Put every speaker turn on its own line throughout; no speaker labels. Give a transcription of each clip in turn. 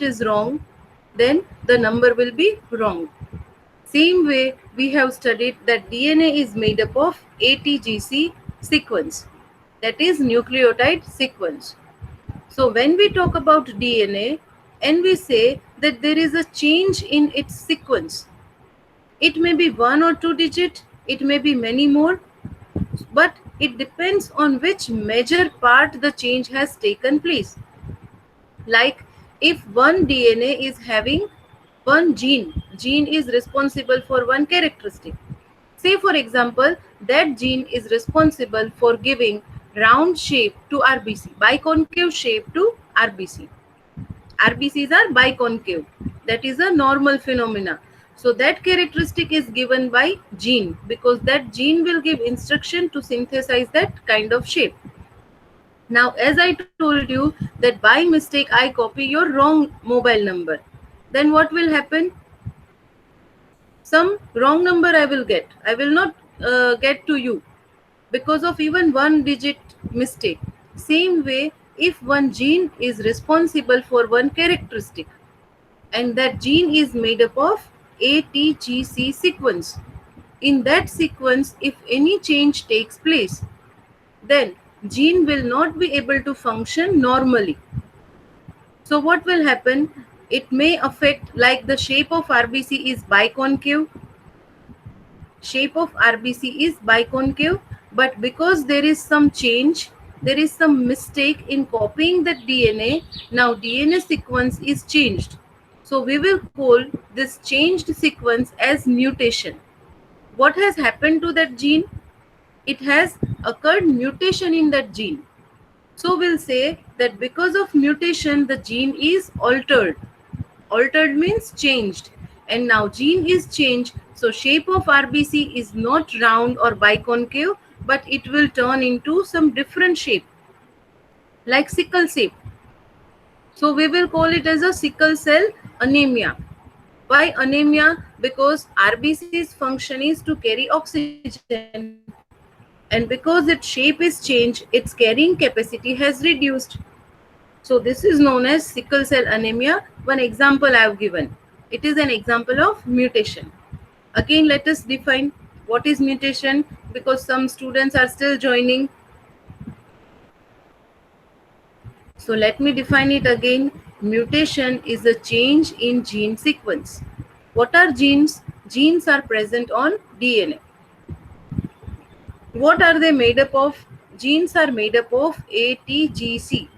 is wrong, then the number will be wrong. Same way, we have studied that DNA is made up of ATGC sequence, that is nucleotide sequence. So when we talk about DNA and we say that there is a change in its sequence, it may be one or two digit, it may be many more, but it depends on which major part the change has taken place. Like if one DNA is having one gene is responsible for one characteristic. Say for example, that gene is responsible for giving round shape to RBC, biconcave shape to RBC. RBCs are biconcave. That is a normal phenomena. So that characteristic is given by gene because that gene will give instruction to synthesize that kind of shape. Now, as I told you that by mistake I copy your wrong mobile number, then what will happen? Some wrong number I will get. I will not get to you because of even one digit mistake. Same way, if one gene is responsible for one characteristic and that gene is made up of ATGC sequence, in that sequence, if any change takes place, then gene will not be able to function normally. So what will happen? It may affect, like the shape of RBC is biconcave. Shape of RBC is biconcave, but because there is some change, there is some mistake in copying the DNA. Now DNA sequence is changed. So we will call this changed sequence as mutation. What has happened to that gene? It has occurred mutation in that gene. So we'll say that because of mutation, the gene is altered. Altered means changed. And now gene is changed. So shape of RBC is not round or biconcave, but it will turn into some different shape, like sickle shape. So we will call it as a sickle cell anemia. Why anemia? Because RBC's function is to carry oxygen. And because its shape is changed, its carrying capacity has reduced. So this is known as sickle cell anemia. One example I have given. It is an example of mutation. Again, let us define what is mutation because some students are still joining. So let me define it again. Mutation is a change in gene sequence. What are genes? Genes are present on DNA. What are they made up of? Genes are made up of ATGC.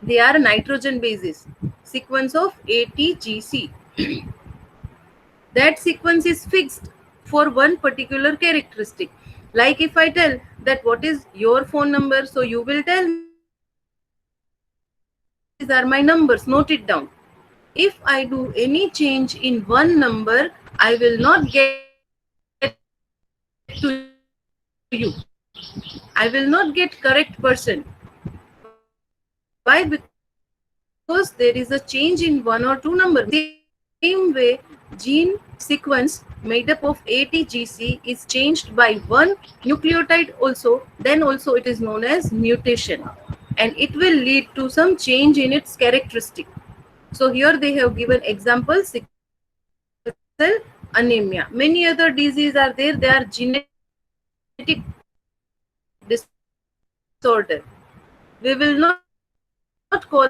They are nitrogen bases. Sequence of ATGC. That sequence is fixed for one particular characteristic. Like if I tell that what is your phone number, so you will tell me that these are my numbers, note it down. If I do any change in one number, I will not get to you. I will not get correct person. Why? Because there is a change in one or two numbers. Same way, gene sequence made up of ATGC is changed by one nucleotide also, then also it is known as mutation. And it will lead to some change in its characteristic. So here they have given example sickle cell anemia. Many other diseases are there, they are genetic disorders. We will not call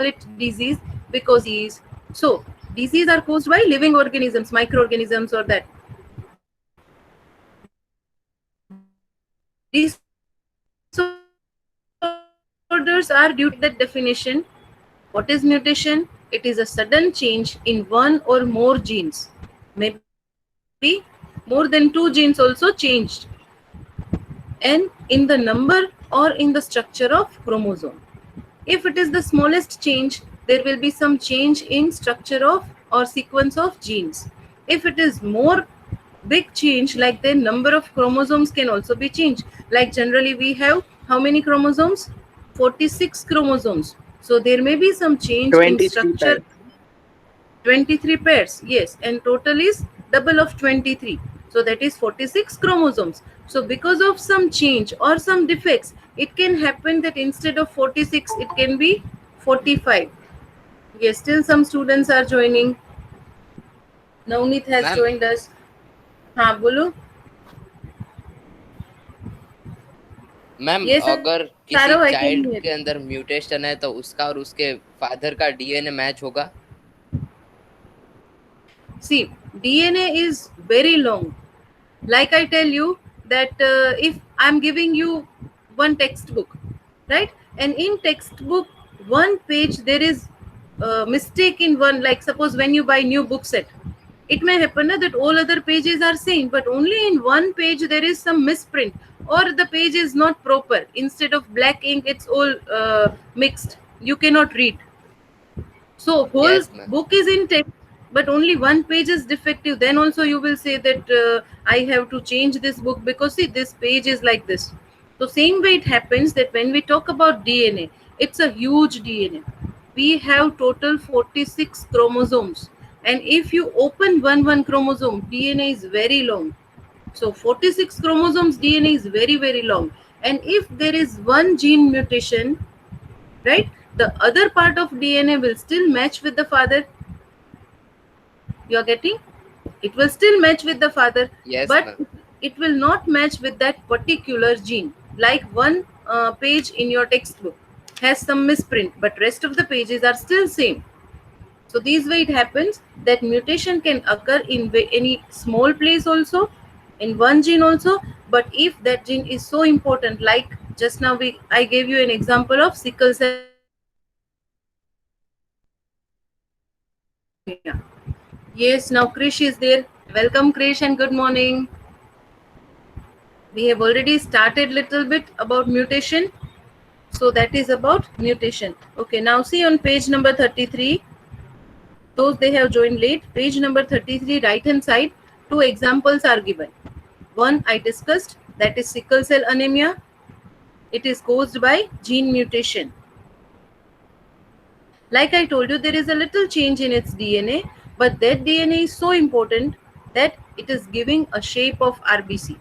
it disease because it is so. Diseases are caused by living organisms, microorganisms, or that. Disorders are due to that definition. What is mutation? It is a sudden change in one or more genes. Maybe more than two genes also changed. And in the number or in the structure of chromosome. If it is the smallest change, there will be some change in structure of or sequence of genes. If it is more big change, like the number of chromosomes can also be changed. Like generally we have how many chromosomes? 46 chromosomes. So there may be some change in
23
structure.
pairs.
23 pairs, yes, and total is double of 23. So that is 46 chromosomes. So because of some change or some defects, it can happen that instead of 46, it can be 45. Yes, still some students are joining. Navneet has
ma'am
joined us. हाँ बोलो.
Ma'am
Yes,
अगर
Arav, I
किसी
can hear you.
Child के अंदर mutation है तो उसका और उसके फादर का डीएनए मैच होगा?
See, DNA is very long. Like I tell you that if I'm giving you one textbook, right? And in textbook, one page there is mistake in one. Like suppose when you buy new book set, it may happen that all other pages are same, but only in one page there is some misprint or the page is not proper. Instead of black ink, it's all mixed. You cannot read. So whole
yes ma'am.
book is in text, but only one page is defective. Then also you will say that I have to change this book because see this page is like this. So same way it happens that when we talk about DNA, it's a huge DNA. We have total 46 chromosomes, and if you open one chromosome, DNA is very long. So 46 chromosomes DNA is very long, and if there is one gene mutation, right, the other part of DNA will still match with the father. You are getting? It will still match with the father,
yes
but
ma'am.
it will not match with that particular gene. Like one page in your textbook has some misprint, but rest of the pages are still same. So this way it happens that mutation can occur in any small place also, in one gene also. But if that gene is so important, like just now I gave you an example of sickle cell anemia. So this sickle cell anemia is very important. Yes, now Krish is there. Welcome Krish and good morning. We have already started little bit about mutation. So that is about mutation. Okay, now see on page number 33. Those they have joined late. Page number 33, right hand side, two examples are given. One I discussed, that is sickle cell anemia. It is caused by gene mutation. Like I told you, there is a little change in its DNA, but that DNA is so important that it is giving a shape of RBC.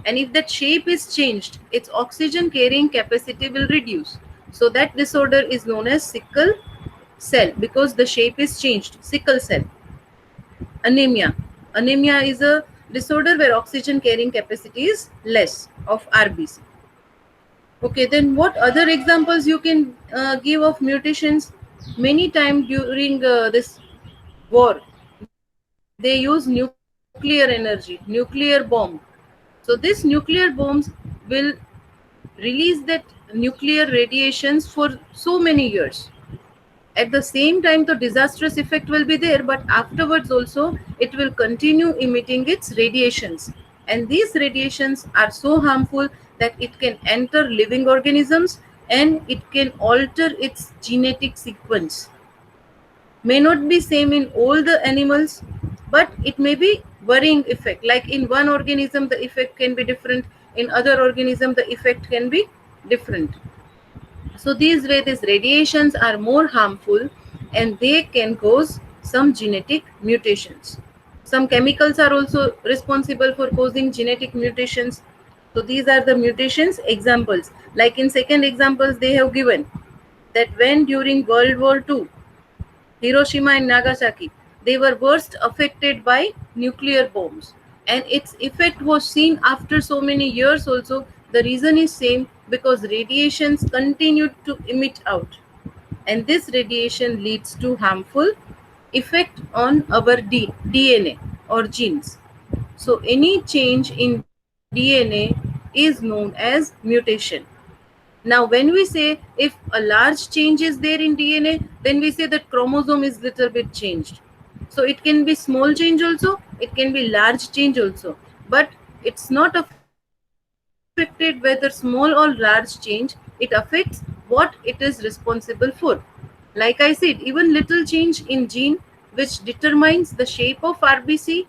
And if that shape is changed, its oxygen carrying capacity will reduce. So that disorder is known as sickle cell because the shape is changed. Sickle cell anemia. Anemia is a disorder where oxygen carrying capacity is less of RBC. Okay, then what other examples you can give of mutations? Many times during this war, they use nuclear energy, nuclear bomb. So this nuclear bombs will release that nuclear radiations for so many years. At the same time, the disastrous effect will be there, but afterwards also it will continue emitting its radiations. And these radiations are so harmful that it can enter living organisms and it can alter its genetic sequence. May not be same in all the animals, but it may be worrying effect. Like in one organism, the effect can be different. In other organism, the effect can be different. So these way these radiations are more harmful and they can cause some genetic mutations. Some chemicals are also responsible for causing genetic mutations. So these are the mutations examples. Like in second examples they have given that when during World War II, Hiroshima and Nagasaki, they were worst affected by nuclear bombs. And its effect was seen after so many years also. The reason is same because radiations continued to emit out. And this radiation leads to harmful effect on our DNA or genes. So any change in DNA is known as mutation. Now, when we say if a large change is there in DNA, then we say that chromosome is little bit changed. So it can be small change also, it can be large change also, but it's not affected whether small or large change. It affects what it is responsible for. Like I said, even little change in gene which determines the shape of RBC,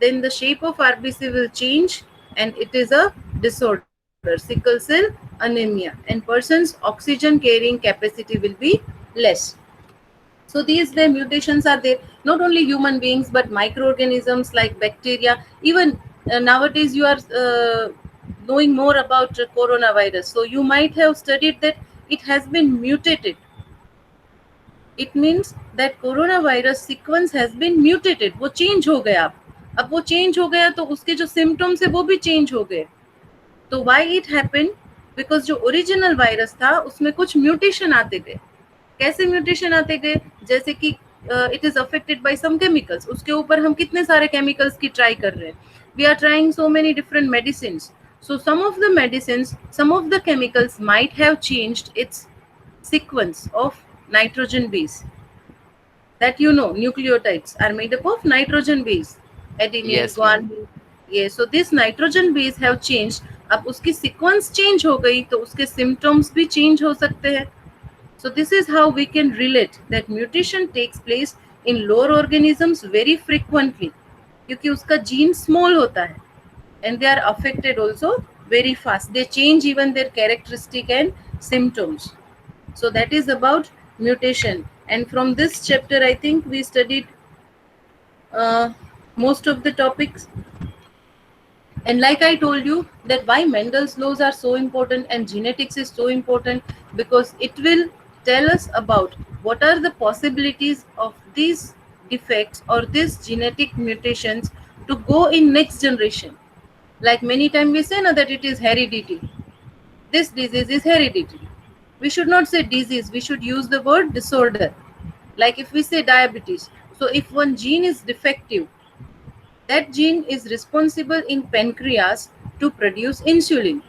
then the shape of RBC will change and it is a disorder, sickle cell anemia, and person's oxygen carrying capacity will be less. So these the mutations are there, not only human beings but microorganisms like bacteria. Even nowadays you are knowing more about coronavirus, so you might have studied that it has been mutated. It means that coronavirus sequence has been mutated. वो change हो गया. अब वो change हो गया तो उसके जो symptoms है वो भी change हो गए. तो why it happened? Because जो original virus था उसमें कुछ mutation आते गए. कैसे म्यूटेशन आते गए? जैसे कि it is affected by some chemicals. उसके ऊपर हम कितने सारे केमिकल्स की ट्राई कर रहे हैं. We are trying so many different medicine. So some of the medicines, some of the chemicals might have changed its sequence of nitrogen base. That you know, nucleotides are made up of nitrogen base. Adenine,
Yes, ma'am.
guanine. Yeah, so this nitrogen base have changed. अब उसकी sequence change हो गई तो उसके symptoms भी change हो सकते हैं. So this is how we can relate that mutation takes place in lower organisms very frequently क्योंकि उसका gene small होता है and they are affected also very fast. They change even their characteristic and symptoms. So that is about mutation. And from this chapter, I think we studied most of the topics. And like I told you that why Mendel's laws are so important and genetics is so important, because it will tell us about what are the possibilities of these defects or these genetic mutations to go in next generation. Like many times we say that it is heredity. This disease is hereditary. We should not say disease, we should use the word disorder. Like if we say diabetes, so if one gene is defective, that gene is responsible in pancreas to produce insulin.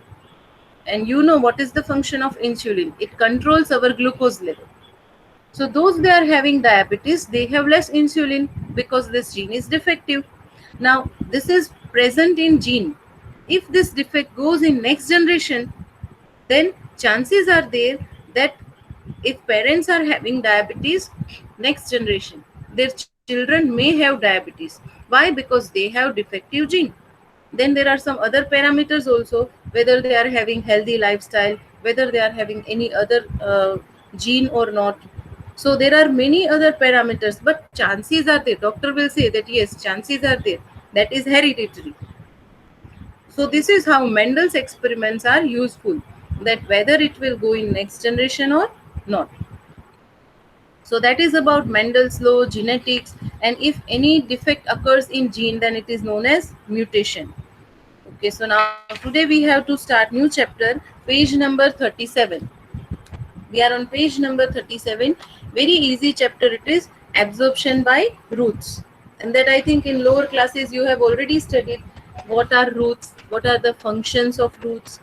And you know what is the function of insulin? It controls our glucose level. So those they are having diabetes, they have less insulin because this gene is defective. Now this is present in gene. If this defect goes in next generation, then chances are there that if parents are having diabetes, next generation, their children may have diabetes. Why? Because they have defective gene. Then there are some other parameters also, whether they are having healthy lifestyle, whether they are having any other gene or not. So there are many other parameters, but chances are there. Doctor will say that yes, chances are there. That is hereditary. So this is how Mendel's experiments are useful, that whether it will go in next generation or not. So that is about Mendel's law, genetics, and if any defect occurs in gene, then it is known as mutation. Okay, so now today we have to start new chapter, page number 37. We are on page number 37. Very easy chapter it is, absorption by roots. And that I think in lower classes you have already studied what are roots, what are the functions of roots.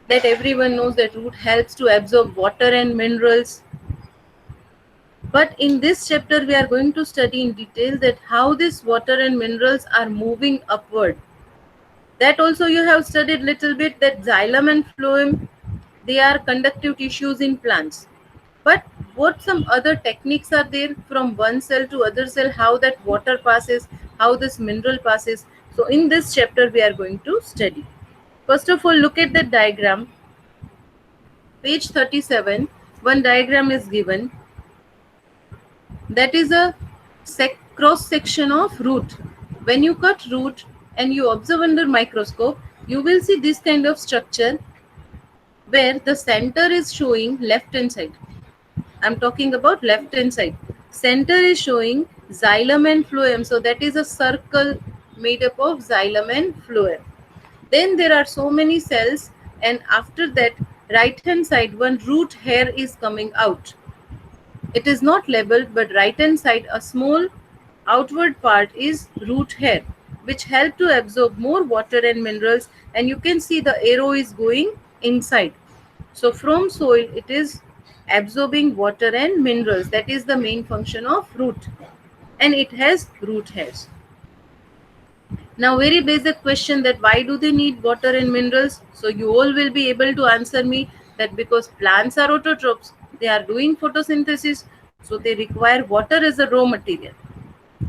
That everyone knows that root helps to absorb water and minerals. But in this chapter we are going to study in detail that how this water and minerals are moving upward. That also you have studied little bit, that xylem and phloem, they are conductive tissues in plants. But what some other techniques are there from one cell to other cell, how that water passes, how this mineral passes. So in this chapter we are going to study. First of all, look at the diagram. Page 37, one diagram is given. That is a cross section of root. When you cut root and you observe under microscope, you will see this kind of structure where the center is showing left hand side. I'm talking about left hand side. Center is showing xylem and phloem. So that is a circle made up of xylem and phloem. Then there are so many cells, and after that, right hand side, one root hair is coming out. It is not labeled, but right hand side, a small outward part is root hair, which help to absorb more water and minerals. And you can see the arrow is going inside. So from soil, it is absorbing water and minerals. That is the main function of root. And it has root hairs. Now, very basic question, that why do they need water and minerals? So you all will be able to answer me that because plants are autotrophs, they are doing photosynthesis, so they require water as a raw material.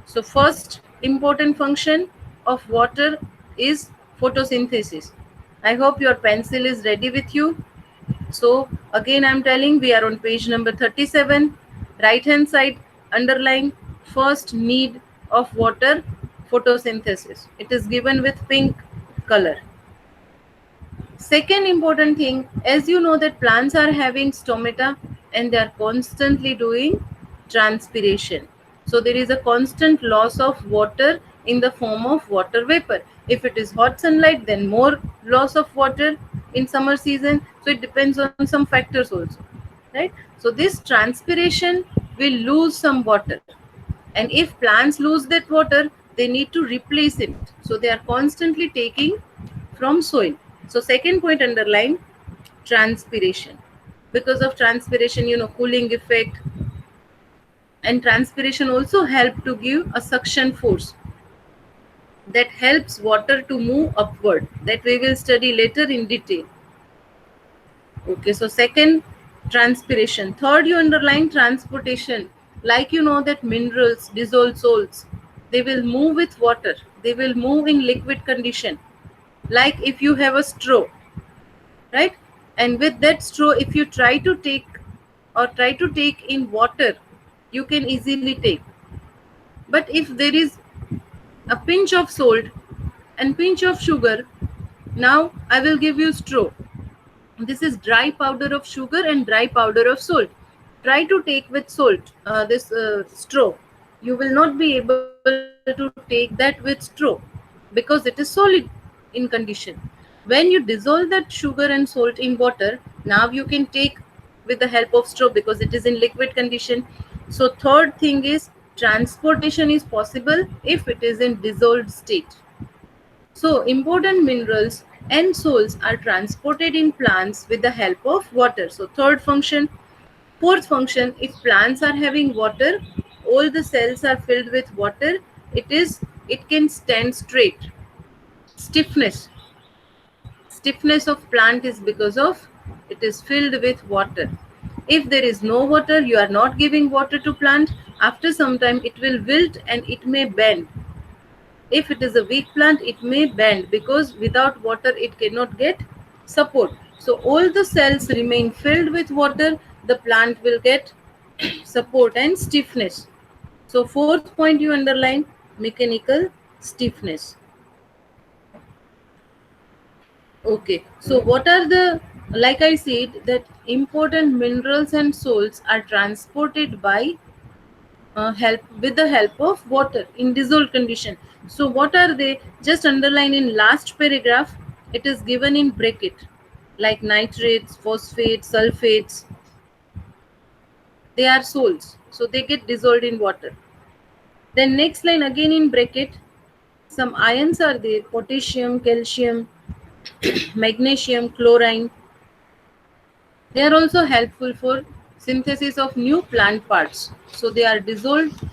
So first important function of water is photosynthesis. I hope your pencil is ready with you. So again I am telling, we are on page number 37. Right hand side, underline first need of water, photosynthesis. It is given with pink color. Second important thing, as you know that plants are having stomata and they are constantly doing transpiration. So there is a constant loss of water in the form of water vapor. If it is hot sunlight, then more loss of water in summer season. So it depends on some factors also, right? So this transpiration will lose some water, and if plants lose that water, they need to replace it. So they are constantly taking from soil. So second point underline, transpiration. Because of transpiration, cooling effect, and transpiration also help to give a suction force that helps water to move upward, that we will study later in detail. Okay, so second, transpiration. Third, you underline transportation. Like that minerals, dissolved salts, they will move with water. They will move in liquid condition. Like if you have a straw, right? And with that straw, if you try to take in water, you can easily take. But if there is a pinch of salt and pinch of sugar, now I will give you straw. This is dry powder of sugar and dry powder of salt. Try to take with salt, this straw. You will not be able to take that with straw because it is solid in condition. When you dissolve that sugar and salt in water, now you can take with the help of straw because it is in liquid condition. So third thing is, transportation is possible if it is in dissolved state. So important minerals and salts are transported in plants with the help of water. So third function. Fourth function, if plants are having water, all the cells are filled with water, it can stand straight. Stiffness. Stiffness of plant is because of it is filled with water. If there is no water, you are not giving water to plant, after some time it will wilt and it may bend. If it is a weak plant, it may bend because without water it cannot get support. So all the cells remain filled with water, the plant will get support and stiffness. So fourth point you underline, mechanical stiffness. Okay, so what are the, like I said, that important minerals and salts are transported by help with the help of water in dissolved condition. So what are they? Just underline in last paragraph. It is given in bracket, like nitrates, phosphates, sulfates. They are salts, so they get dissolved in water. Then next line again in bracket, some ions are there: potassium, calcium, magnesium, chlorine. They are also helpful for synthesis of new plant parts. So they are dissolved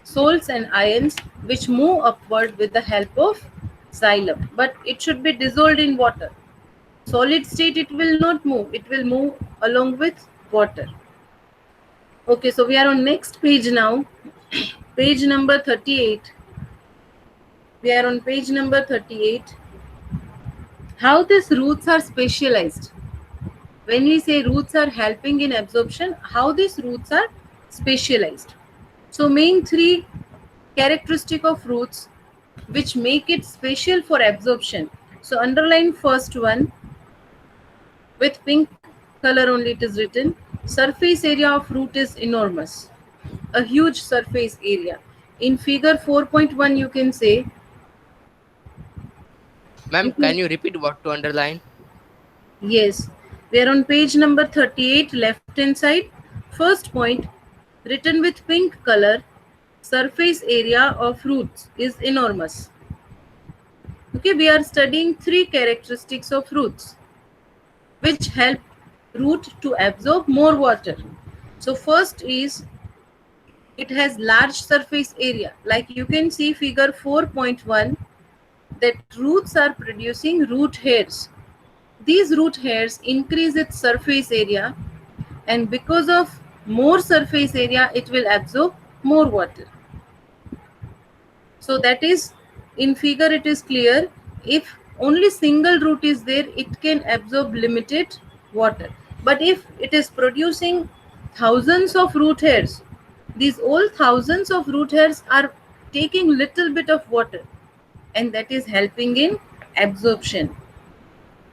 salts and ions which move upward with the help of xylem, but it should be dissolved in water. Solid state it will not move, it will move along with water. Okay, so we are on next page now. Page number 38. We are on page number 38. How these roots are specialized. When we say roots are helping in absorption, how these roots are specialized. So main three characteristic of roots which make it special for absorption. So underline first one with pink color only, it is written. Surface area of root is enormous. A huge surface area. In figure 4.1 you can say.
Ma'am, can you repeat what to underline?
Yes. We are on page number 38, left hand side. First point, written with pink color, surface area of roots is enormous. Okay, we are studying three characteristics of roots which help root to absorb more water. So first is it has large surface area. Like you can see figure 4.1, that roots are producing root hairs. These root hairs increase its surface area, and because of more surface area it will absorb more water. So that is, in figure it is clear, if only single root is there it can absorb limited water, but if it is producing thousands of root hairs, these all thousands of root hairs are taking little bit of water, and that is helping in absorption.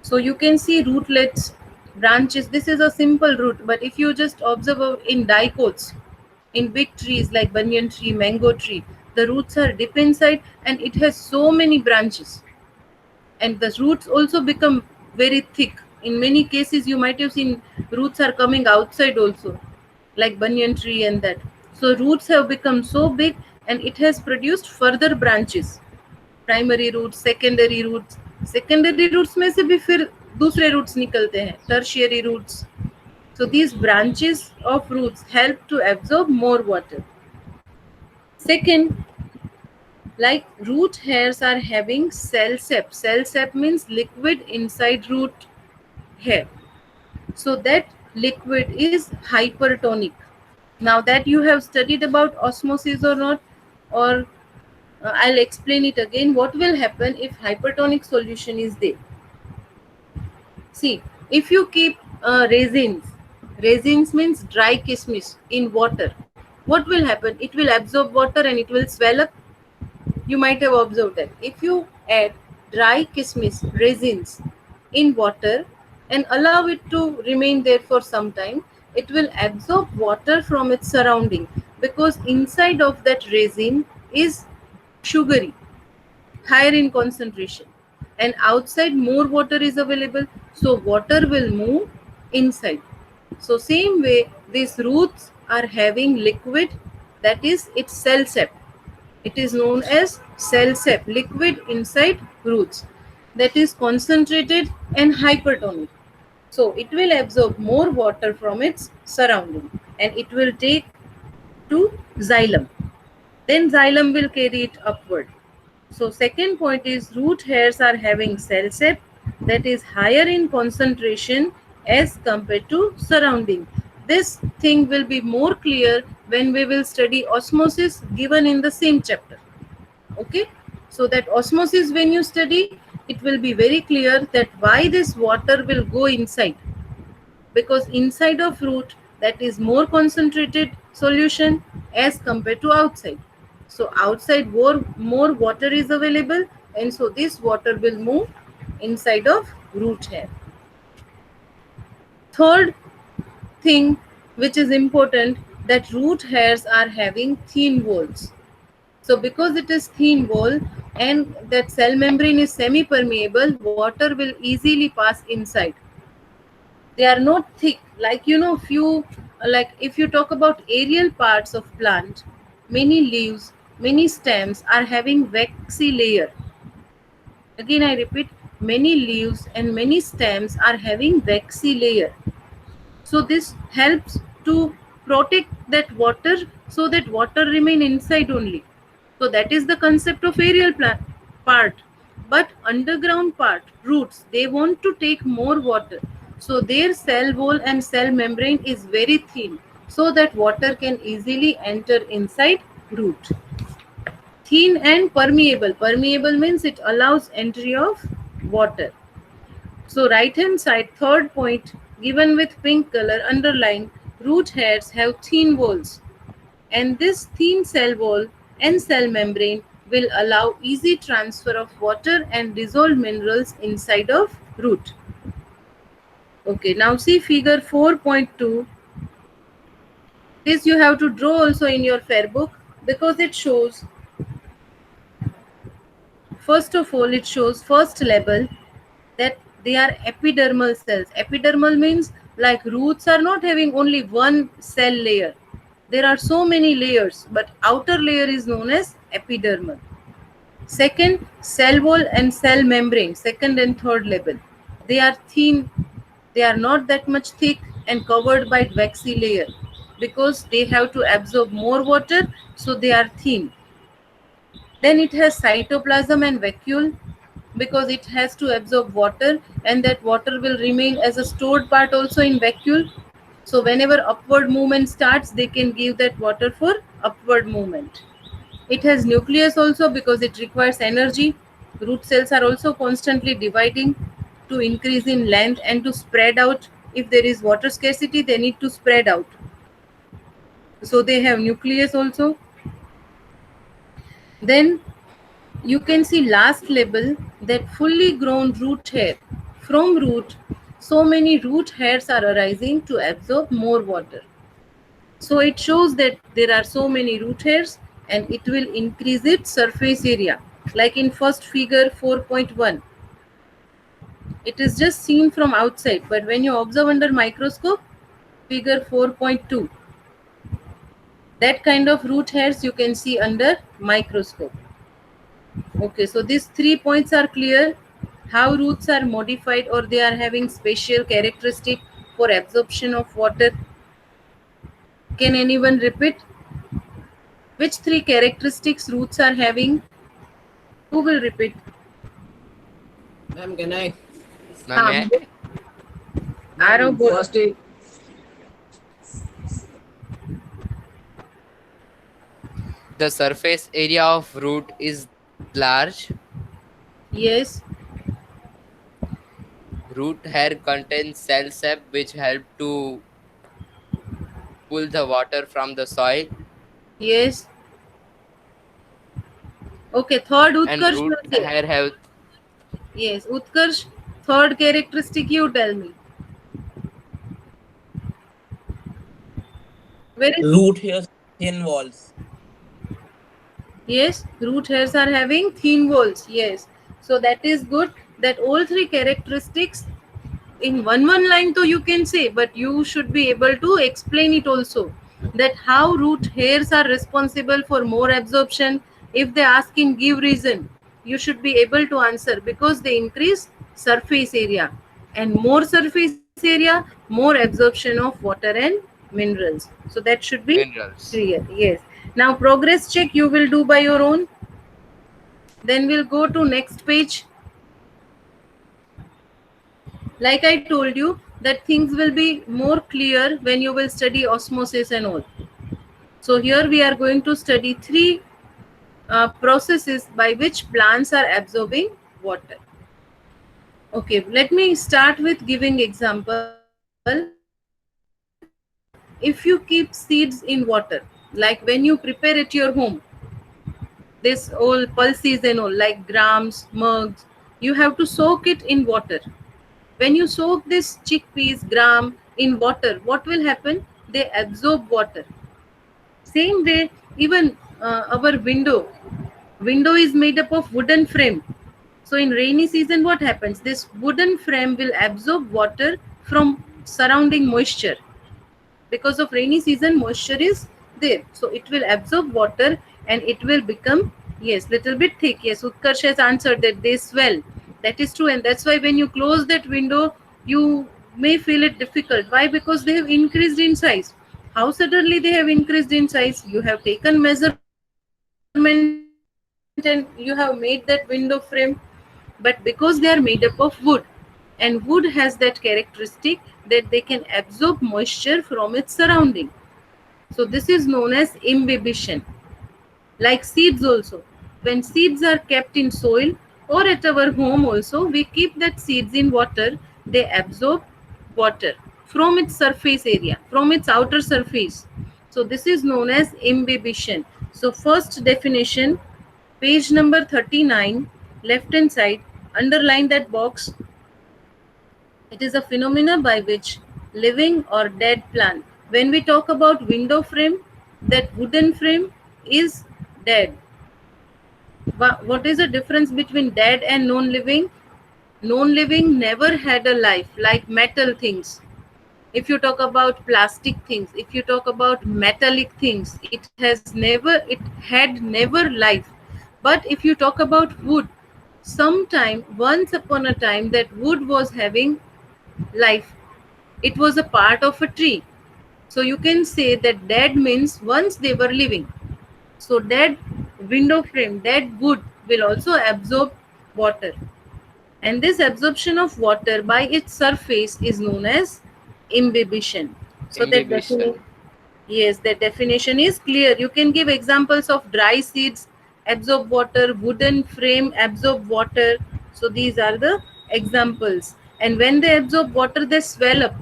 So you can see rootlets, branches. This is a simple root, but if you just observe in dicots, In big trees like banyan tree, mango tree, the roots are deep inside and it has so many branches. And the roots also become very thick. In many cases, you might have seen roots are coming outside also, like banyan tree and that. So roots have become so big and it has produced further branches. Primary roots, secondary roots, secondary roots में से भी फिर दूसरे roots निकलते हैं, tertiary roots. So these branches of roots help to absorb more water. Second, like root hairs are having cell sap. Cell sap means liquid inside root hair. So that liquid is hypertonic. Now that you have studied about osmosis or not, or I'll explain it again. What will happen if hypertonic solution is there? See, if you keep raisins means dry kismis in water, what will happen? It will absorb water and it will swell up. You might have observed that. If you add dry kismis, raisins in water and allow it to remain there for some time, it will absorb water from its surrounding because inside of that raisin is sugary, higher in concentration, and outside more water is available, so water will move inside. So same way these roots are having liquid, that is its cell sap. It is known as cell sap, liquid inside roots, that is concentrated and hypertonic. So it will absorb more water from its surrounding and it will take to xylem. Then xylem will carry it upward. So second point is root hairs are having cell sap that is higher in concentration as compared to surrounding. This thing will be more clear when we will study osmosis given in the same chapter. Okay, so that osmosis, when you study, it will be very clear that why this water will go inside, because inside of root that is more concentrated solution as compared to outside. So outside more water is available and so this water will move inside of root hair. Third thing which is important, that root hairs are having thin walls. So because it is thin wall and that cell membrane is semi-permeable, water will easily pass inside. They are not thick, like few, like if you talk about aerial parts of plant, many leaves, many stems are having waxy layer. Again I repeat, many leaves and many stems are having waxy layer. So this helps to protect that water so that water remain inside only. So that is the concept of aerial plant part. But underground part, roots, they want to take more water. So their cell wall and cell membrane is very thin so that water can easily enter inside root. Thin and permeable. Permeable means it allows entry of water. So right hand side, third point, given with pink color underlined, root hairs have thin walls. And this thin cell wall and cell membrane will allow easy transfer of water and dissolved minerals inside of root. Okay, now see figure 4.2. This you have to draw also in your fair book because it shows, first of all, it shows first level that they are epidermal cells. Epidermal means like roots are not having only one cell layer. There are so many layers, but outer layer is known as epidermal. Second, cell wall and cell membrane, second and third level. They are thin, they are not that much thick and covered by waxy layer because they have to absorb more water, so they are thin. Then it has cytoplasm and vacuole because it has to absorb water and that water will remain as a stored part also in vacuole. So whenever upward movement starts, they can give that water for upward movement. It has nucleus also because it requires energy. Root cells are also constantly dividing to increase in length and to spread out. If there is water scarcity, they need to spread out. So they have nucleus also. Then you can see last level, that fully grown root hair. From root, so many root hairs are arising to absorb more water. So it shows that there are so many root hairs and it will increase its surface area. Like in first figure 4.1, it is just seen from outside, but when you observe under microscope, figure 4.2, that kind of root hairs you can see under microscope. Okay, so these 3 points are clear. How roots are modified or they are having special characteristic for absorption of water. Can anyone repeat? Which 3 characteristics roots are having? Who will repeat?
Ma'am, can I?
Ma'am, may I?
Arrow bolo.
First is
The surface area of root is large.
Yes,
Root hair contains cell sap which help to pull the water from the soil.
yes. Okay, third
And
Utkarsh
root
will say.
hair have
Yes, Utkarsh, third characteristic you tell me. Where is
Root hairs, thin walls.
Yes, root hairs are having thin walls. Yes, so that is good. That all 3 characteristics in one line, though you can say, but you should be able to explain it also. That how root hairs are responsible for more absorption. If they ask in give reason, you should be able to answer because they increase surface area, and more surface area, more absorption of water and minerals. So that should be
minerals.
clear. Yes. Now progress check you will do by your own. Then we'll go to next page. Like I told you that things will be more clear when you will study osmosis and all. So here we are going to study 3 processes by which plants are absorbing water. Okay, let me start with giving example. If you keep seeds in water, like when you prepare at your home, this all pulses and all like grams, mugs, you have to soak it in water. When you soak this chickpeas, gram in water, what will happen? They absorb water. Same way, even our window is made up of wooden frame. So in rainy season, what happens? This wooden frame will absorb water from surrounding moisture. Because of rainy season, moisture is there, so it will absorb water and it will become, yes, little bit thick. Yes, Utkarsh has answered that they swell. That is true, and that's why when you close that window, you may feel it difficult. Why? Because they have increased in size. How suddenly they have increased in size? You have taken measurement and you have made that window frame, but because they are made up of wood, and wood has that characteristic that they can absorb moisture from its surrounding. So this is known as imbibition. Like seeds also. When seeds are kept in soil or at our home also, we keep that seeds in water, they absorb water from its surface area, from its outer surface. So this is known as imbibition. So first definition, page number 39, left hand side, underline that box. It is a phenomena by which living or dead plant. When we talk about window frame, that wooden frame is dead. What is the difference between dead and non-living? Non-living never had a life, like metal things. If you talk about plastic things, if you talk about metallic things, it had never life. But if you talk about wood, sometime once upon a time that wood was having life. It was a part of a tree. So you can say that dead means once they were living. So dead window frame, dead wood will also absorb water. And this absorption of water by its surface is known as imbibition. So that
Imbibition.
definition, yes, that definition is clear. You can give examples of dry seeds absorb water, wooden frame absorb water. So these are the examples. And when they absorb water, they swell up.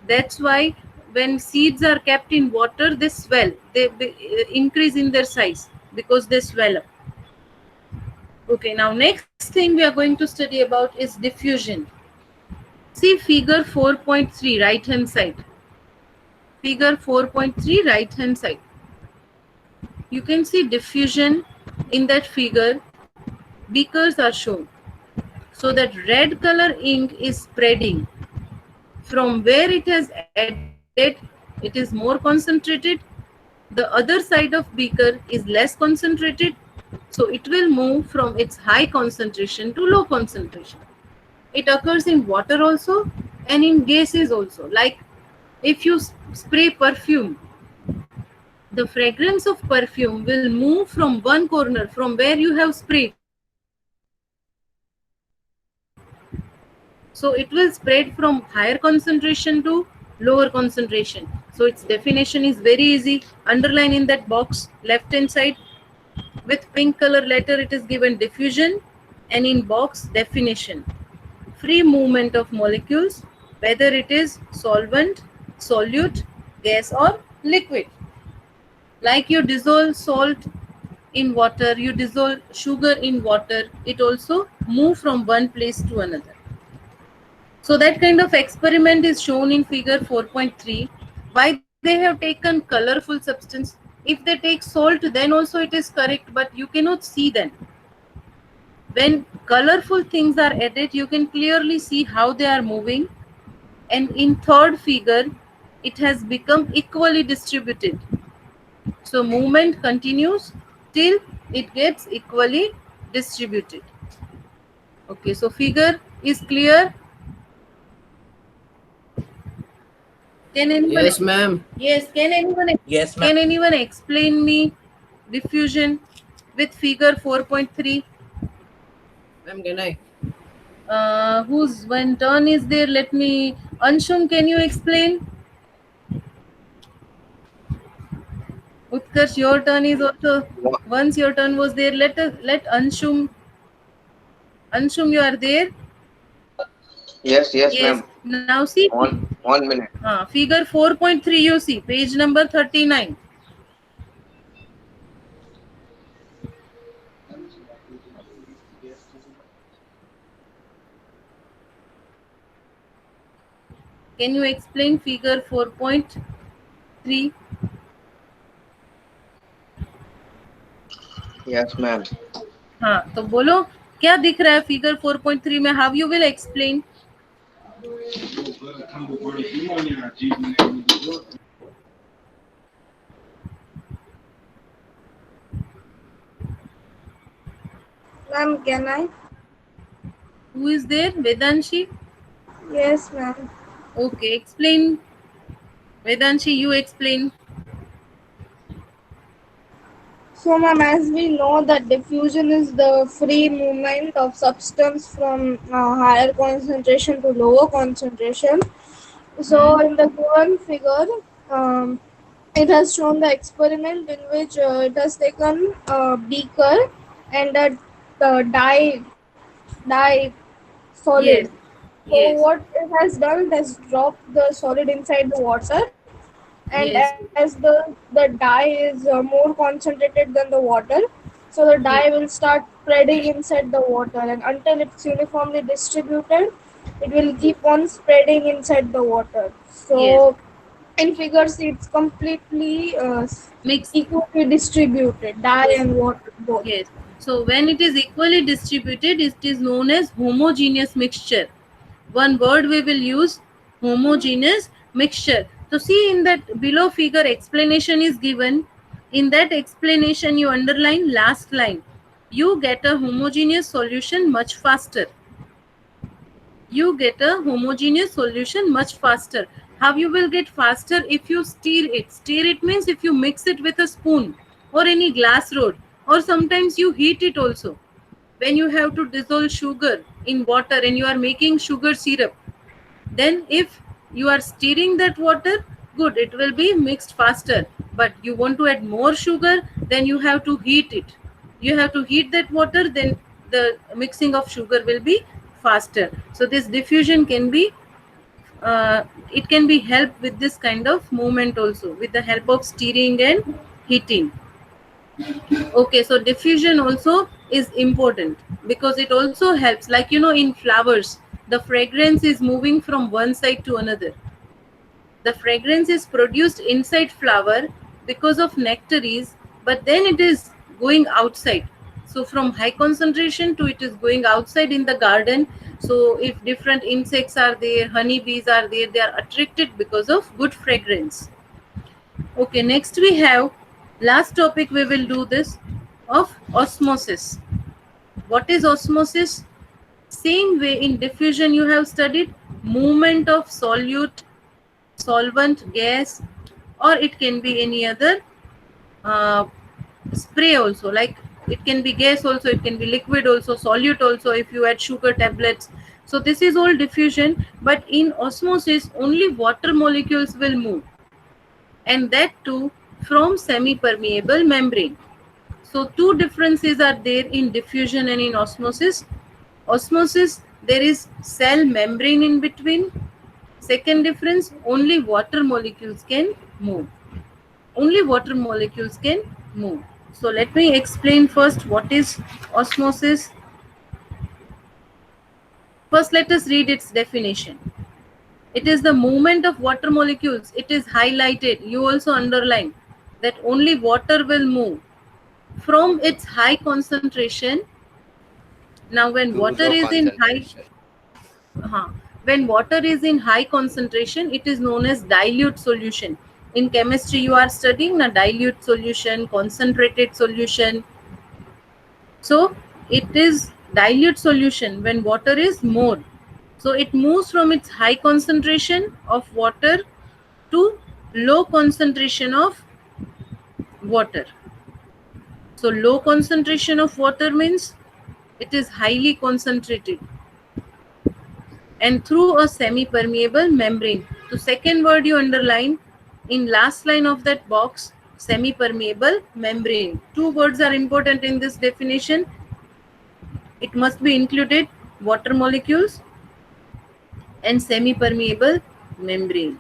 That's why when seeds are kept in water, they swell. They increase in their size because they swell up. Okay, now next thing we are going to study about is diffusion. See figure 4.3, right hand side. figure 4.3 right hand side. You can see diffusion in that figure. Beakers are shown. So that red color ink is spreading. From where it has added, it is more concentrated. The other side of beaker is less concentrated. So it will move from its high concentration to low concentration. It occurs in water also and in gases also. Like if you spray perfume, the fragrance of perfume will move from one corner from where you have sprayed. So it will spread from higher concentration to lower concentration. So its definition is very easy. Underline in that box left hand side with pink color letter it is given diffusion, and in box definition. Free movement of molecules, whether it is solvent, solute, gas or liquid. Like you dissolve salt in water, you dissolve sugar in water, it also move from one place to another. So that kind of experiment is shown in figure 4.3. Why they have taken colorful substance? If they take salt, then also it is correct, but you cannot see then. When colorful things are added, you can clearly see how they are moving. And in third figure, it has become equally distributed. So movement continues till it gets equally distributed. Okay, so figure is clear. Can anyone?
Yes, ma'am.
Yes. Can anyone?
Yes, ma'am.
Can anyone explain me diffusion with figure 4.3?
Ma'am, can I?
Whose one turn is there? Let me. Anshum, can you explain? Utkarsh, your turn is also. Once your turn was there, let Anshum. Anshum, you are there?
Yes, ma'am.
Now see.
1 minute.
Figure 4.3 you see, page number 39. Can you explain figure 4.3?
Yes, ma'am.
हाँ तो बोलो क्या दिख रहा है figure 4.3 में? How you will explain?
Ma'am, can I?
Who is there? Vedanshi?
Yes, ma'am.
Okay, explain. Vedanshi, you explain.
So, ma'am, as we know that diffusion is the free movement of substance from higher concentration to lower concentration. So, in the given figure, it has shown the experiment in which it has taken a beaker and a dye solid.
Yes.
So
Yes.
what it has done, it has dropped the solid inside the water, and
Yes.
as the dye is more concentrated than the water, so the dye will start spreading inside the water, and until it's uniformly distributed, it will keep on spreading inside the water. So
Yes.
in figure C, it's completely
Mixed.
equally distributed, dye and water both.
Yes. So when it is equally distributed, it is known as homogeneous mixture. One word we will use, homogeneous mixture. So see in that below figure explanation is given. In that explanation you underline last line. You get a homogeneous solution much faster. You get a homogeneous solution much faster. How you will get faster? If you stir it. Stir it means if you mix it with a spoon or any glass rod, or sometimes you heat it also. When you have to dissolve sugar in water and you are making sugar syrup, then if you are stirring that water, good, it will be mixed faster. But you want to add more sugar, then you have to heat it. You have to heat that water, then the mixing of sugar will be faster. So this diffusion can be it can be helped with this kind of movement also, with the help of stirring and heating. Okay, so diffusion also is important because it also helps, like in flowers, the fragrance is moving from one side to another. The fragrance is produced inside flower because of nectaries, but then it is going outside. So from high concentration to it is going outside in the garden. So if different insects are there, honeybees are there, they are attracted because of good fragrance. Okay, next we have last topic we will do this of osmosis. What is osmosis? Same way in diffusion you have studied movement of solute, solvent, gas, or it can be any other spray also, like it can be gas also, it can be liquid also, solute also if you add sugar tablets. So this is all diffusion, but in osmosis only water molecules will move, and that too from semi-permeable membrane. So two differences are there in diffusion and in osmosis. Osmosis, there is cell membrane in between. Second difference, only water molecules can move. Only water molecules can move. So let me explain first what is osmosis. First, let us read its definition. It is the movement of water molecules. It is highlighted. You also underline that only water will move from its high concentration. Now, when
To
water
low
is in high,
concentration.
when water is in high concentration, it is known as dilute solution. In chemistry, you are studying a dilute solution, concentrated solution. So it is dilute solution when water is more. So it moves from its high concentration of water to low concentration of water. So low concentration of water means it is highly concentrated and through a semi-permeable membrane. So second word you underline in last line of that box, semi-permeable membrane. Two words are important in this definition. It must be included, water molecules and semi-permeable membrane.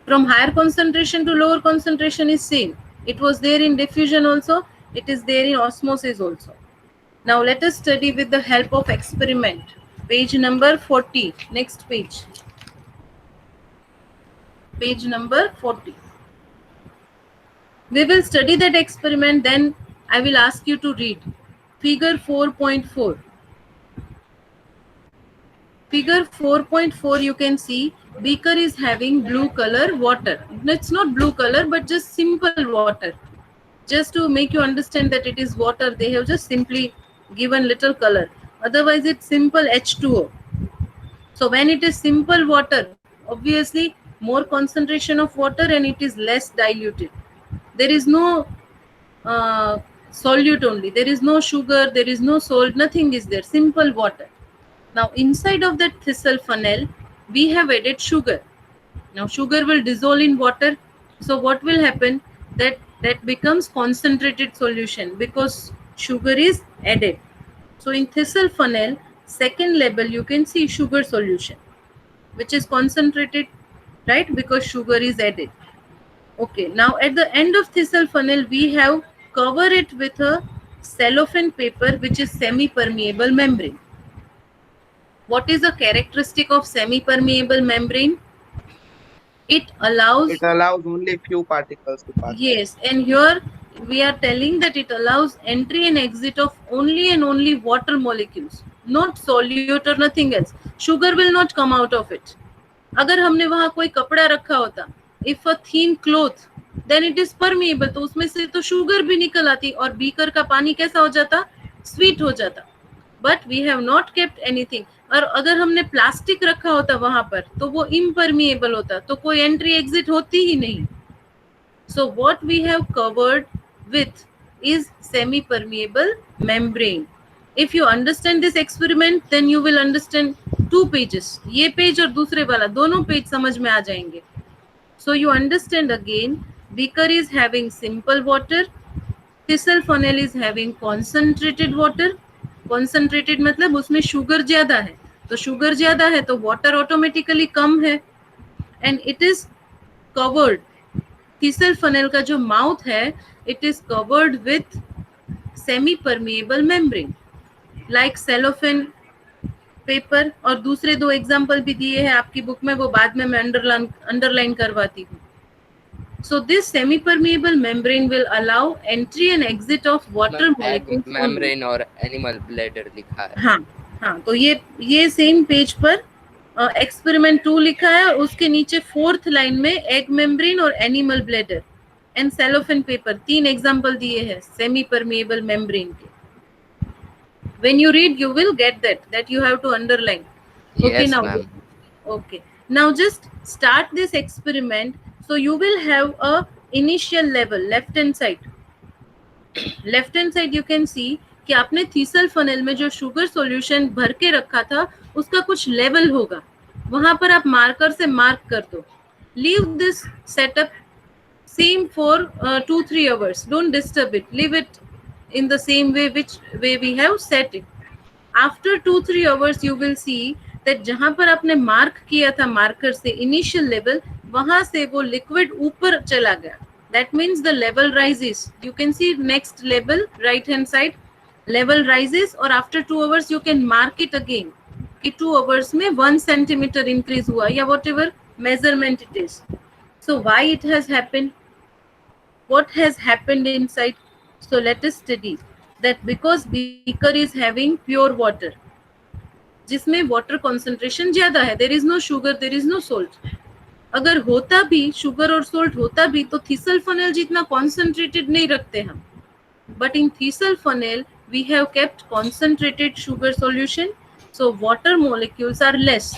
From higher concentration to lower concentration is same. It was there in diffusion also. It is there in osmosis also. Now let us study with the help of experiment. Page number 40. Next page. Page number 40. We will study that experiment, then I will ask you to read. Figure 4.4. Figure 4.4 you can see beaker is having blue color water. It's not blue color but just simple water. Just to make you understand that it is water, they have just simply given little color. Otherwise it's simple H2O. So when it is simple water, obviously more concentration of water and it is less diluted. There is no solute only. There is no sugar, there is no salt, nothing is there. Simple water. Now inside of that thistle funnel, we have added sugar. Now sugar will dissolve in water. So what will happen? That becomes concentrated solution because sugar is added. So in thistle funnel, second label you can see sugar solution, which is concentrated, right? Because sugar is added. Okay, now at the end of thistle funnel, we have cover it with a cellophane paper, which is semi-permeable membrane. What is the characteristic of semi-permeable membrane? It allows...
It allows only few particles to pass.
Yes, and here we are telling that it allows entry and exit of only and only water molecules, not solute or nothing else. Sugar will not come out of it. अगर हमने वहाँ कोई कपड़ा रखा होता, if a thin cloth, then it is permeable, तो उसमें से तो sugar भी निकल आती और बीकर का पानी कैसा हो जाता? Sweet हो जाता. But we have not kept anything. और अगर हमने प्लास्टिक रखा होता वहां पर तो वो impermeable होता, तो कोई एंट्री एग्जिट होती ही नहीं. So what we have covered with is semi-permeable membrane. If you understand this experiment, then you will understand two pages. ये पेज और दूसरे वाला दोनों पेज समझ में आ जाएंगे. So you understand again, beaker is having simple water, thistle funnel is having concentrated water. Concentrated मतलब उसमें शुगर ज्यादा है, तो शुगर ज्यादा है तो वाटर ऑटोमेटिकली कम है. And it is covered, thistle funnel का जो माउथ है, it is covered with semi permeable membrane like cellophane paper, और दूसरे 2 एग्जाम्पल भी दिए हैं आपकी बुक में, वो बाद में मैं अंडरलाइन करवाती हूँ. So this semi-permeable membrane will allow entry and exit of water
egg
molecules only.
Membrane और एनिमल ब्लैडर लिखा है.
हाँ, तो ये सेम पेज पर एक्सपेरिमेंट 2 लिखा है, और उसके नीचे 4th लाइन में एग मेम्ब्रेन और animal bladder and cellophane paper 3 example दिए हैं सेमी परमेबल मेम्ब्रेन के. When you read, you will get that you have to underline. Okay,
Yes,
now,
ma'am.
okay, now just start this experiment. So you will have a initial level left hand side. Left hand side you can see कि आपने thistle funnel में जो sugar solution भर के रखा था उसका कुछ लेवल होगा, वहां पर आप मार्कर से मार्क कर दो. Leave this setup same for 2-3 hours. Don't disturb it. Leave it in the same way which way we have set it. After 2-3 hours you will see that जहां पर आपने मार्क किया था मार्कर से initial level, वहां से वो liquid ऊपर चला गया. That means the level rises. You can see next level right hand side level rises, और after 2 hours you can mark it again कि 2 hours में 1 centimeter increase हुआ या whatever measurement it is. So why it has happened? What has happened inside? So let us study that because beaker is having pure water, जिसमें water concentration ज्यादा है, there is no sugar, there is no salt. अगर होता भी sugar और salt होता भी तो थीसल फनेल जितना कॉन्सेंट्रेटेड नहीं रखते हम. But in thistle funnel we have kept concentrated sugar solution, so water molecules are less.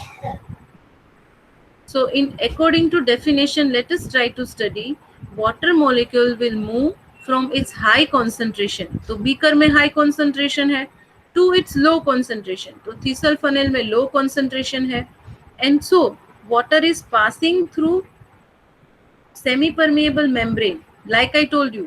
So in according to definition, let us try to study. Water molecule will move from its high concentration. तो beaker में high concentration है to its low concentration. तो thistle funnel में low concentration है, and so water is passing through semi-permeable membrane. Like I told you,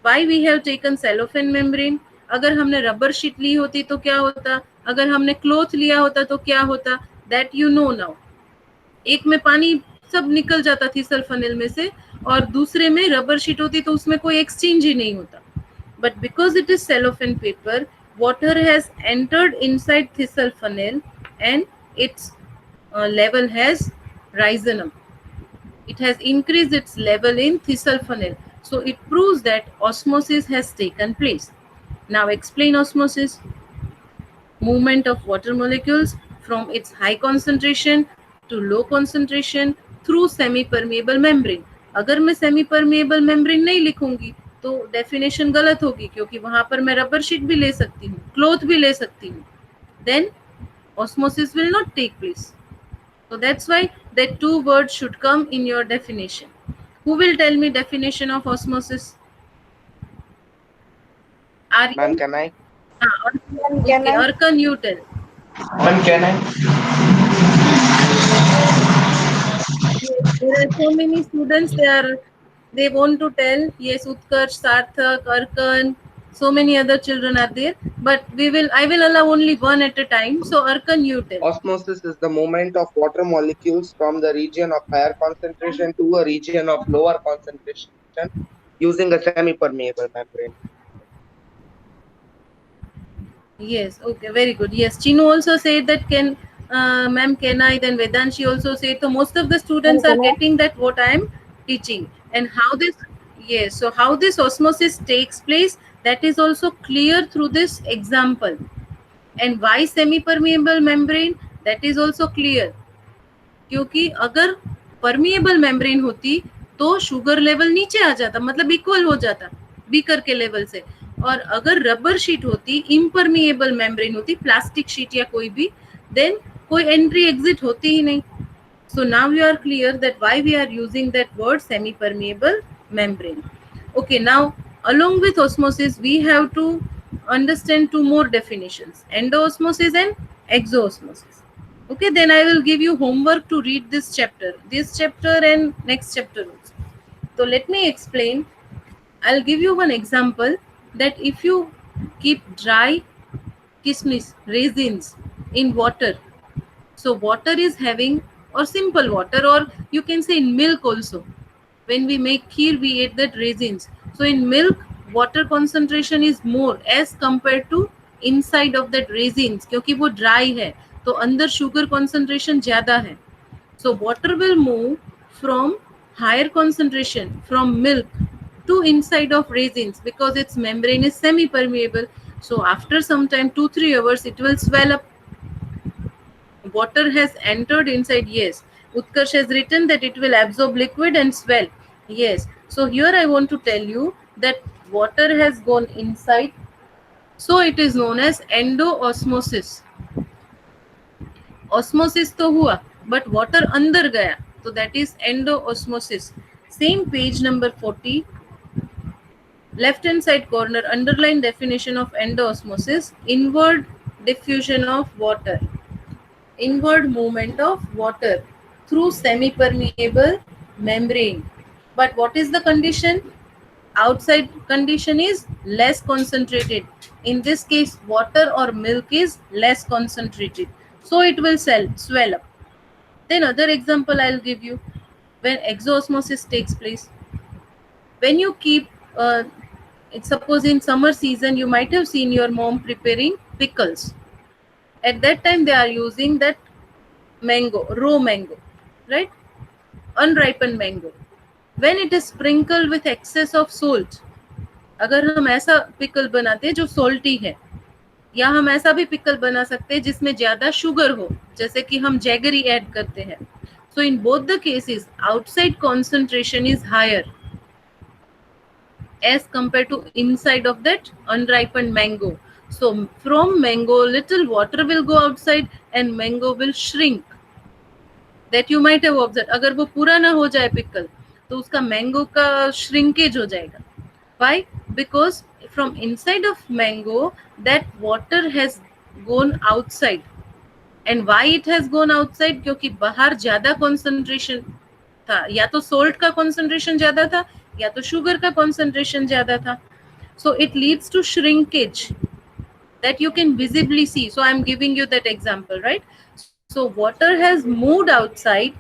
why we have taken cellophane membrane. अगर हमने rubber sheet ली होती तो क्या होता, अगर हमने क्लॉथ लिया होता तो क्या होता, that you know now. एक में पानी सब निकल जाता थीसल फनेल में से, और दूसरे में रबर शीट होती तो उसमें कोई एक्सचेंज ही नहीं होता. But because it is cellophane paper, water has entered inside thistle funnel and its level has risen up. It has increased its level in thistle funnel. So it proves that osmosis has taken place. Now explain osmosis. Movement of water molecules from its high concentration to low concentration through semi-permeable membrane. अगर मैं semi-permeable membrane नहीं लिखूंगी तो definition गलत होगी, क्योंकि वहां पर मैं रबर शीट भी ले सकती हूँ, क्लॉथ भी ले सकती हूँ. Then osmosis will not take place. So that's why that 2 words should come in your definition. Who will tell me definition of osmosis? Aryan?
Ma'am, can I?
Can I?
Arkan, you tell.
Ma'am, can I?
There are so many students. They want to tell. Yes, Utkarsh, Sarthak, Arkan. So many other children are there, but I will allow only one at a time. So Arkan, you tell.
Osmosis is the movement of water molecules from the region of higher concentration to a region of lower concentration using a semi-permeable membrane.
Yes, okay, very good. Yes, Chinu also said that ma'am, can I? Then Vedanshi also said. So most of the students are getting that what I am teaching, and how this, yes, so how this osmosis takes place, that is also clear through this example. And why semi-permeable membrane, that is also clear. क्योंकि अगर permeable membrane होती तो sugar level नीचे आ जाता, मतलब equal हो जाता beaker के लेवल से. और अगर रबर शीट होती, इम्परमिएबल मेम्ब्रेन होती, प्लास्टिक शीट या कोई भी, देन कोई एंट्री एग्जिट होती ही नहीं. So now you are clear that why we are using that word semipermeable membrane. Okay, now along with osmosis we have to understand 2 more definitions, endoosmosis and exoosmosis. Okay, then I will give you homework to read this chapter and next chapter also. So let me explain. I'll give you one example, that if you keep dry kismis, raisins in water, so water is having, or simple water, or you can say in milk also, when we make kheer we add that raisins. So in milk water concentration is more as compared to inside of that raisins, क्योंकि वो dry है. तो अंदर sugar concentration ज्यादा है. So water will move from higher concentration from milk to inside of raisins because its membrane is semi-permeable. So after some time, 2-3 hours, it will swell up. Water has entered inside. Yes. Utkarsh has written that it will absorb liquid and swell. Yes. So here I want to tell you that water has gone inside. So it is known as endoosmosis. Osmosis तो हुआ but water अंदर गया, so that is endoosmosis. Same page number 40, left hand side corner, underline definition of endoosmosis: inward diffusion of water, inward movement of water through semi-permeable membrane. But what is the condition? Outside condition is less concentrated. In this case, water or milk is less concentrated, so it will swell up. Then other example I'll give you, when exoosmosis takes place. When you keep, suppose in summer season, you might have seen your mom preparing pickles. At that time, they are using that mango, raw mango, right? Unripened mango. When it is sprinkled with excess of salt, अगर हम ऐसा pickle बनाते हैं जो salty है, या हम ऐसा भी पिकल बना सकते हैं जिसमें ज्यादा शुगर हो, जैसे कि हम जैगरी ऐड करते हैं. So in both the cases outside concentration is higher as compared to inside of that unripened mango. So from mango, little water will go outside and mango will shrink. That you might have observed. अगर वो पूरा ना हो जाए pickle, तो उसका mango का shrinkage हो जाएगा. Why? Because from inside of mango, that water has gone outside. And why it has gone outside? क्योंकि बाहर ज्यादा concentration था, या तो salt का concentration ज्यादा था, या तो sugar का concentration ज्यादा था. So it leads to shrinkage that you can visibly see. So I am giving you that example, right? So water has moved outside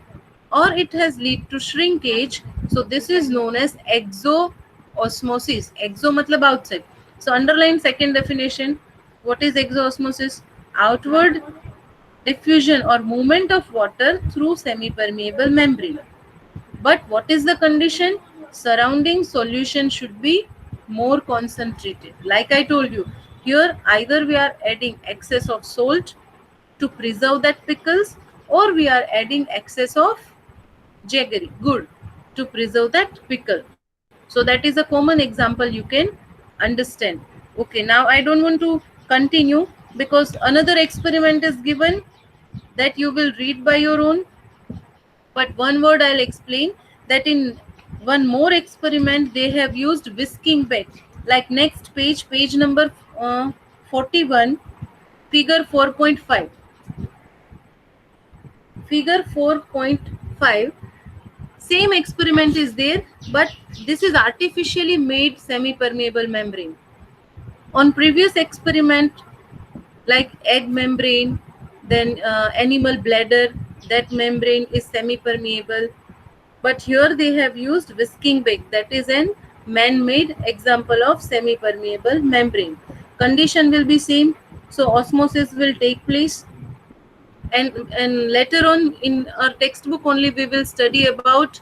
or it has led to shrinkage. So this is known as exoosmosis. Exo matlab outside. So underline second definition. What is exoosmosis? Outward diffusion or movement of water through semi-permeable membrane. But what is the condition? Surrounding solution should be more concentrated. Like I told you, here either we are adding excess of salt to preserve that pickles, or we are adding excess of jaggery, gur, to preserve that pickle. So that is a common example you can understand. Okay, now I don't want to continue because another experiment is given that you will read by your own. But one word I'll explain, that in one more experiment they have used whisking bed. Like next page, page number 41, figure 4.5. Figure 4.5, same experiment is there, but this is artificially made semi-permeable membrane. On previous experiment, like egg membrane, then animal bladder, that membrane is semi-permeable. But here they have used whisking bag, that is an man-made example of semi-permeable membrane. Condition will be same, so osmosis will take place. And later on in our textbook only we will study about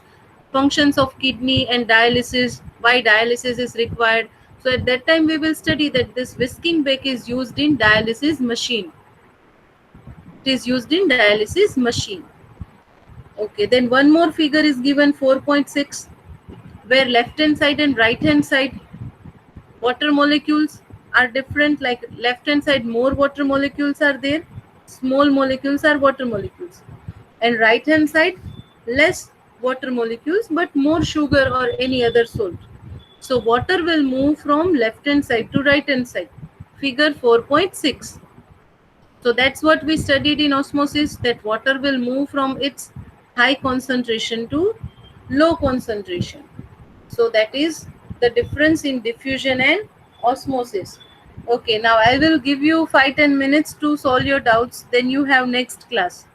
functions of kidney and dialysis, why dialysis is required. So at that time we will study that this whisking bag is used in dialysis machine. It is used in dialysis machine. Okay, then one more figure is given, 4.6, where left hand side and right hand side water molecules are different. Like left hand side more water molecules are there, small molecules are water molecules, and right hand side less water molecules but more sugar or any other salt. So water will move from left hand side to right hand side, figure 4.6. So that's what we studied in osmosis, that water will move from its high concentration to low concentration. So that is the difference in diffusion and osmosis. Okay, now I will give you 5-10 minutes to solve your doubts, then you have next class.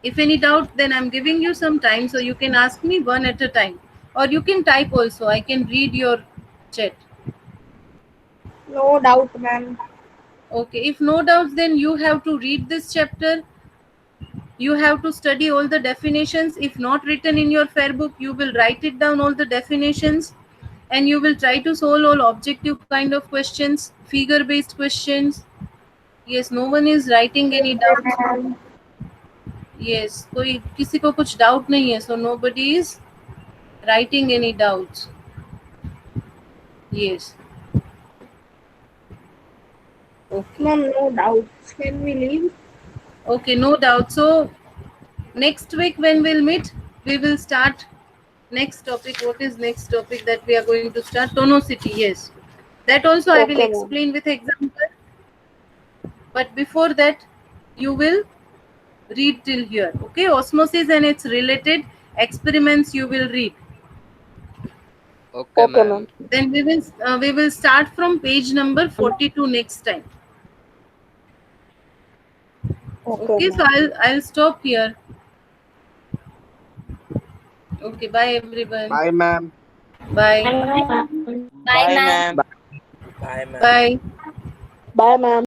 If any doubt, then I'm giving you some time, so you can ask me one at a time, or you can type also. I can read your chat.
No doubt, ma'am.
Okay, if no doubts, then you have to read this chapter. You have to study all the definitions. If not written in your fair book, you will write it down, all the definitions, and you will try to solve all objective kind of questions, figure based questions. Yes, no one is writing any doubts. Yes, कोई किसी को कुछ doubt नहीं है, so nobody is writing any doubts. Yes. Okay.
Ma'am, no doubts. Can we leave?
Okay, no doubt. So next week when we'll meet, we will start next topic. What is next topic that we are going to start? Tonicity. Yes, that also I will
Okay, ma'am.
explain with example. But before that, you will read till here. Okay, osmosis and its related experiments you will read.
Okay, ma'am.
Then we will start from page number 42 next time. Okay, so I'll stop here. Okay, bye everyone.
Bye, ma'am.
Bye.
Bye, ma'am. Bye, ma'am.
Bye.
Bye, ma'am.